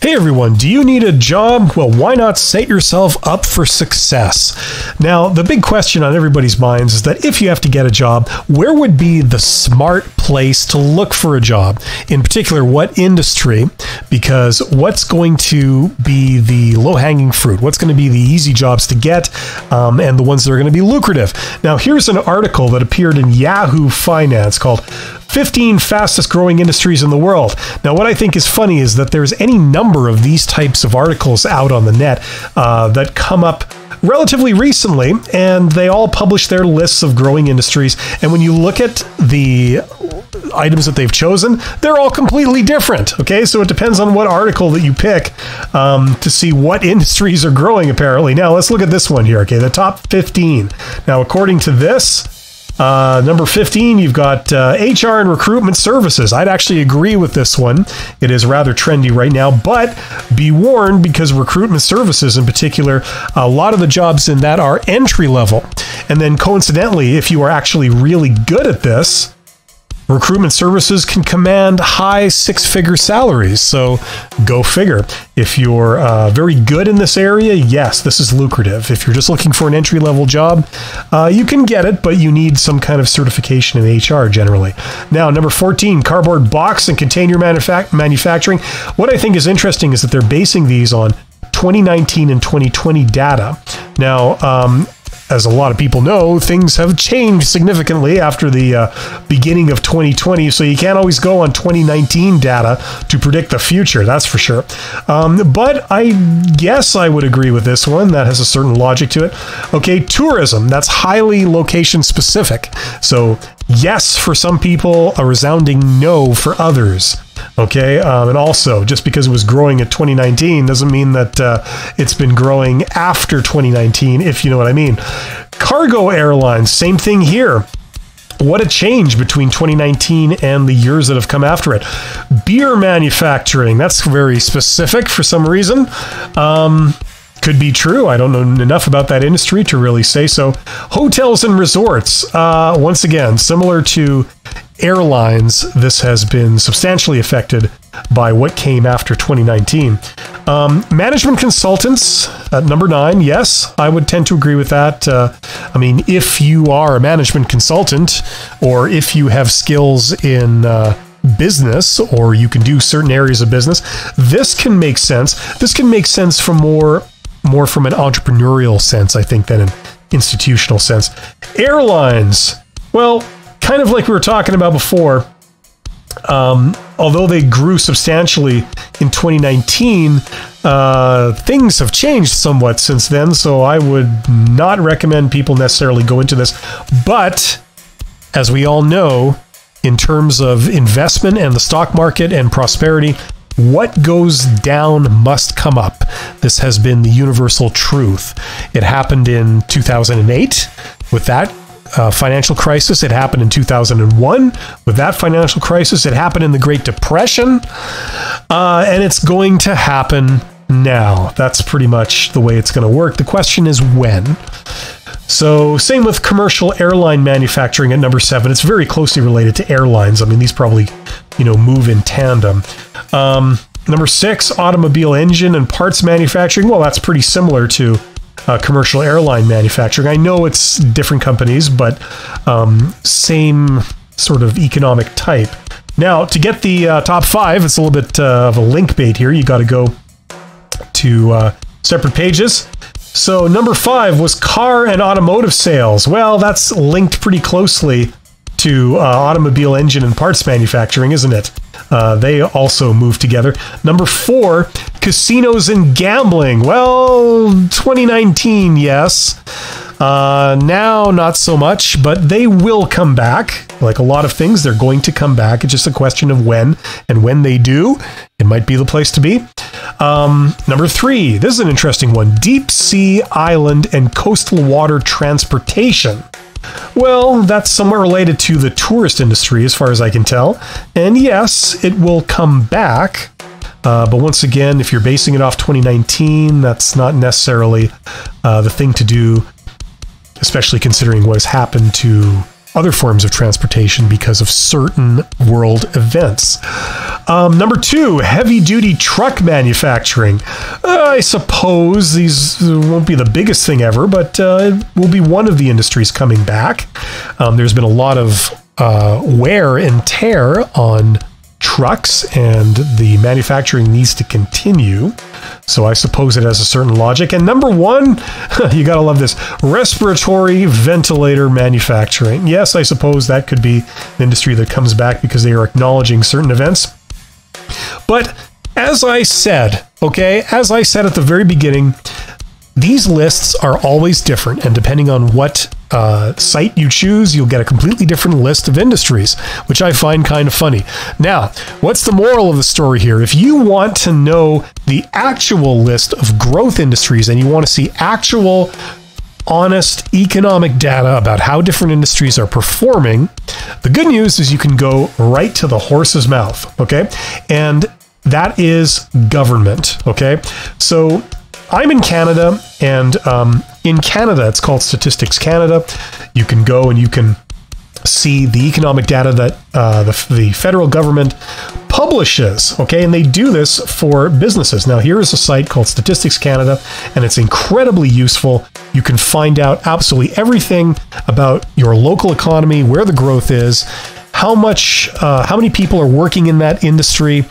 Hey everyone, do you need a job? Well, why not set yourself up for success? Now, the big question on everybody's minds is that if you have to get a job, where would be the smart place to look for a job? In particular, what industry? Because what's going to be the low-hanging fruit? What's going to be the easy jobs to get and the ones that are going to be lucrative? Now, here's an article that appeared in Yahoo Finance called 15 Fastest Growing Industries in the World. Now, what I think is funny is that there's any number of these types of articles out on the net that come up relatively recently, and they all publish their lists of growing industries. And when you look at the items that they've chosen, they're all completely different. Okay, so it depends on what article that you pick to see what industries are growing, apparently. Now, let's look at this one here. Okay, the top 15. Now, according to this, number 15, you've got HR and Recruitment Services. I'd actually agree with this one. It is rather trendy right now, but be warned, because Recruitment Services in particular, a lot of the jobs in that are entry level. And then coincidentally, if you are actually really good at this, Recruitment Services can command high six-figure salaries. So go figure. If you're very good in this area, yes, this is lucrative. If you're just looking for an entry-level job, you can get it, but you need some kind of certification in HR generally. Now, number 14, cardboard box and container manufacturing. What I think is interesting is that they're basing these on 2019 and 2020 data. Now, as a lot of people know, things have changed significantly after the beginning of 2020, so you can't always go on 2019 data to predict the future, that's for sure. But I guess I would agree with this one. That has a certain logic to it. Okay, tourism, that's highly location specific. So yes for some people, a resounding no for others. Okay, and also, just because it was growing at 2019 doesn't mean that it's been growing after 2019, if you know what I mean. Cargo airlines, same thing here. What a change between 2019 and the years that have come after it. Beer manufacturing, that's very specific for some reason. Could be true. I don't know enough about that industry to really say so. Hotels and resorts. Once again, similar to airlines, this has been substantially affected by what came after 2019. Management consultants, number 9. Yes, I would tend to agree with that. I mean, if you are a management consultant, or if you have skills in business, or you can do certain areas of business, this can make sense. This can make sense from more from an entrepreneurial sense, I think, than an institutional sense. Airlines, well, kind of like we were talking about before, although they grew substantially in 2019, things have changed somewhat since then, so I would not recommend people necessarily go into this. But as we all know, in terms of investment and the stock market and prosperity, what goes down must come up. This has been the universal truth. It happened in 2008 with that financial crisis. It happened in 2001 with that financial crisis. It happened in the Great Depression. And it's going to happen now. That's pretty much the way it's going to work. The question is when. So same with commercial airline manufacturing at number 7. It's very closely related to airlines. I mean, these probably, move in tandem. Number 6, automobile engine and parts manufacturing. Well, that's pretty similar to commercial airline manufacturing. I know it's different companies, but same sort of economic type. Now, to get the top 5, it's a little bit of a link bait here. You got to go to separate pages. So number 5 was car and automotive sales. Well, that's linked pretty closely to automobile engine and parts manufacturing, isn't it? They also move together. Number 4, casinos and gambling. Well, 2019, yes. Now, not so much, but they will come back. Like a lot of things, they're going to come back. It's just a question of when, and when they do, it might be the place to be. Number 3, this is an interesting one. Deep sea, island, and coastal water transportation. Well, that's somewhat related to the tourist industry, as far as I can tell. And yes, it will come back. But once again, if you're basing it off 2019, that's not necessarily the thing to do, especially considering what has happened to other forms of transportation because of certain world events. Number 2, heavy-duty truck manufacturing. I suppose these won't be the biggest thing ever, but it will be one of the industries coming back. There's been a lot of wear and tear on trucks, and the manufacturing needs to continue. So I suppose it has a certain logic. And number 1, you gotta love this, respiratory ventilator manufacturing. Yes, I suppose that could be an industry that comes back because they are acknowledging certain events. But as I said, okay, as I said at the very beginning, these lists are always different, and depending on what site you choose, you'll get a completely different list of industries, which I find kind of funny. Now, what's the moral of the story here? If you want to know the actual list of growth industries and you want to see actual, honest economic data about how different industries are performing, the good news is you can go right to the horse's mouth, okay? And that is government, okay? So I'm in Canada, and in Canada, it's called Statistics Canada. You can go and you can see the economic data that the federal government publishes, okay? And they do this for businesses. Now, here is a site called Statistics Canada, and it's incredibly useful. You can find out absolutely everything about your local economy, where the growth is, how many people are working in that industry,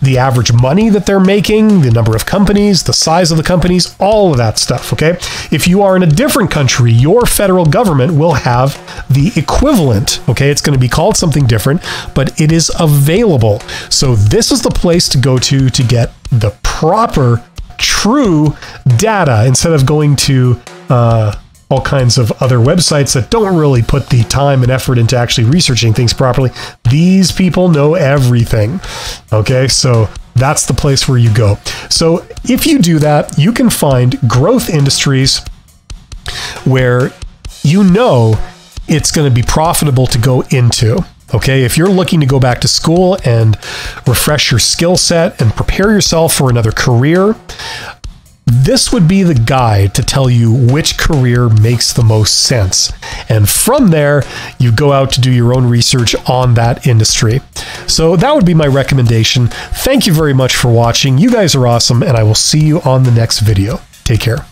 the average money that they're making, the number of companies, the size of the companies, all of that stuff, okay? If you are in a different country, your federal government will have the equivalent, okay? It's going to be called something different, but it is available. So this is the place to go to get the proper, true data instead of going to all kinds of other websites that don't really put the time and effort into actually researching things properly. These people know everything. Okay, so that's the place where you go. So if you do that, you can find growth industries where you know it's going to be profitable to go into. Okay, if you're looking to go back to school and refresh your skill set and prepare yourself for another career, this would be the guide to tell you which career makes the most sense. And from there, you go out to do your own research on that industry. So that would be my recommendation. Thank you very much for watching. You guys are awesome, and I will see you on the next video. Take care.